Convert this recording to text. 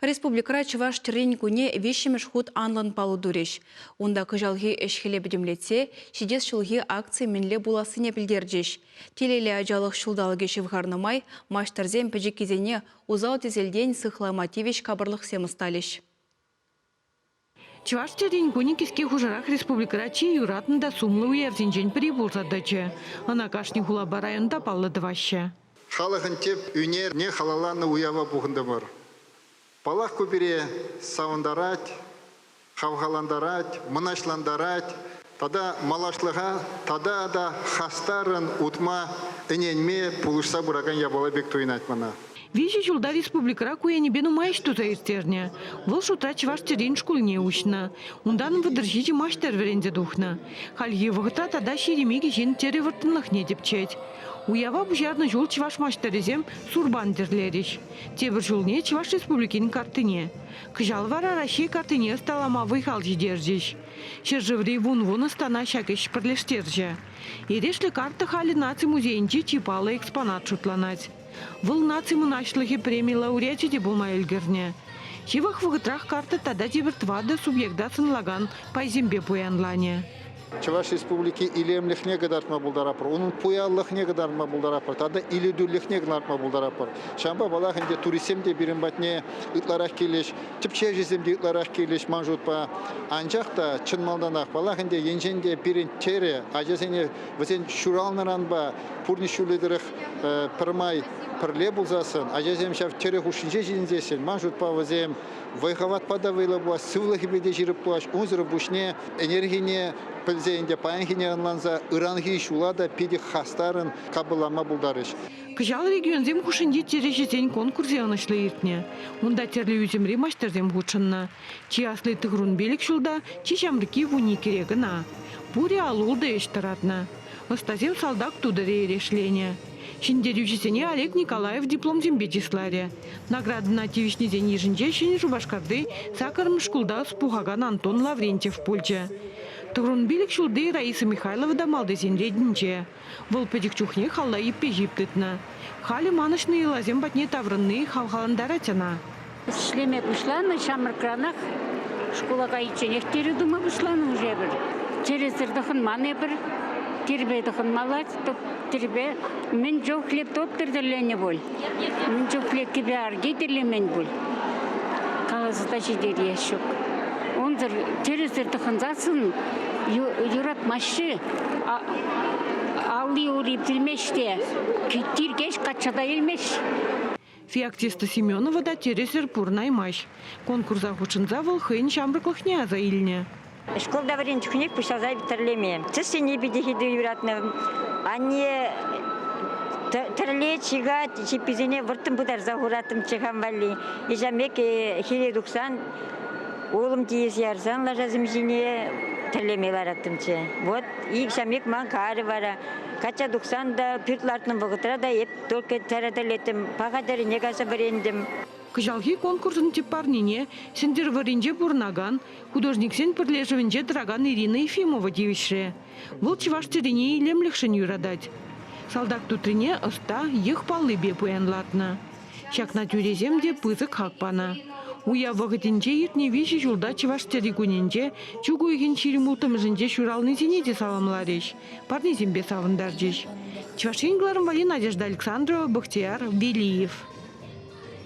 Республика Чуваш терен күне вещемеш худ анлан палу дуреш. Онда кыжалги эшхеле бідімлетсе, шидес шылги акции менле буласыне білдердеш. Телелі ажалық шылдалығы шевғарнымай, маштарзен пәжі кезене узау тезелден сықламативеш кабырлық семісталеш. Чуваш терен күне кеске хужарах республика Чи юратында сумлы уявзенжен прибулзадачы. Анакашни хулаба районда паллыдывашы. Халығын теп үнер не халаланы уява бұғындымыр. Палах көбіре сауындарат, хавгаландарат, мұнашландарат, тада малашлыға, тада да хастарын утма эненме пулышса бұраған ябала бек тойнат мана. Вижу жылда республикара куянебену майшту заистерня. Вол шутра Чуваш терен шкульне учна. Ундан выдержите маштер веренде духна. Халье вғыта тада шеремеге жен тере выртынлық не депчет. Уява бұжарны жол Чуваш маштарезем сурбан дерлериш. Тебір жолне Чуваш республикин картыне. Кыжалвара Россия картыне сталама выхал жидержиш. Шержеври вун стана шакеш прлештерже. Ерешлі карты хали наци музейнче чипала экспонат шутланать. Выл наци мұнашлығы премии лауреати де болмай үлгерне. Шивах вғытрах карты тада дебір твады субъекта сынлаган пайзембе пуянлане. Чуваш республики илемлихне гадартма булдарапыр, onun пуяллыхне гадартма булдарапыр, тада иледүрлихне гадартма булдарапыр. Шамба балахынде турисемде бірін батне ытларах келеш, тіпче жеземде ытларах келеш манжутпа. Анжақта чынмалданақ балахынде енженде бірін тере, ажасене візен шуралныранба, пурни шуледіріх пірмай пірле бұлзасын, ажасем шав тере хушинже жезендесін, манжутпа візем вайхават падавайлы буа, сывлығы беде жиріп буаш, онзыры бушне энергине пілзейінде паянхине анланза, ыранги шулада педе хастарын кабылама бұлдарыш. Кыжал регионзем хушинде тережезен конкурсе анышлы ертне. Онда терлі үземре маштарзем худшынна. Чи аслы тығырун белік шулда, чи шамрыки вуни керегіна. Буре алулды эштаратна. Остазем салдак тудыре ерешлене. Шиндерючесене Олег Николаев диплом зембечисларе. Награды на тивишнезен ежінже шен Жубашкарды сакарым шкулда спухаган Антон Лаврентьев пульче. Тұғырын билік шулды Раиса Михайлова да малдезен редінче. Выл пәдік чухне халла еппе жиптетна. Хали манышны лазем батне таврынны хавхаландаратяна. Шлеме бұшланы шамыркранах школаға иченек тері думы бұшланы уже бір. Тересірдіхін маны бір. Тербедіхін малать, топ тербе. Мен жоқ хлеб топ тердерлене бол. Мен жоқ хлеб кебе арге терлемен бол. Қаласыда жедер ешік. Онзыр тересірдіхін засын юрат машы. Алли урып тілмеште. Тиргеш қачада елмеш. Феоктиста Семенова да тересір пурнаймаш. Конкурса хучынза выл хыйн шамрыклыхне аза илне. Школда варен чухнек пушазай битерлеме. Цесы не бидихиды юратны. Они терле чигат чипизине выртым будар загуратым чехам вали. И жамек хиле дуксан олым тиес ярсан лажазым жине терлеме лараттымче. Вот и жамек ман кары вара. Кача дуксан да пюртлартын вогытра да еп только терателетим. Пагадары негаса варендим. Кыжалги конкурсын типарнине сендер варенже бурнаган, художниксен пірлежевенже драган Ирина Ефимова девишре. Выл Чуваш терене илемлікшін юрадать. Салдак тутрине ыста ех паллы бе пуянлатна. Шакна тюреземде пызык хакпана. Уя вағытенже ертне виші жылда Чуваш терегуненже чугу еген чиримултымыжынже шуралны зенеде саламлареш. Парнезембе савындаржеш. Чувашенгларым вали Надежда Александрова, Бахтияр, Велиев.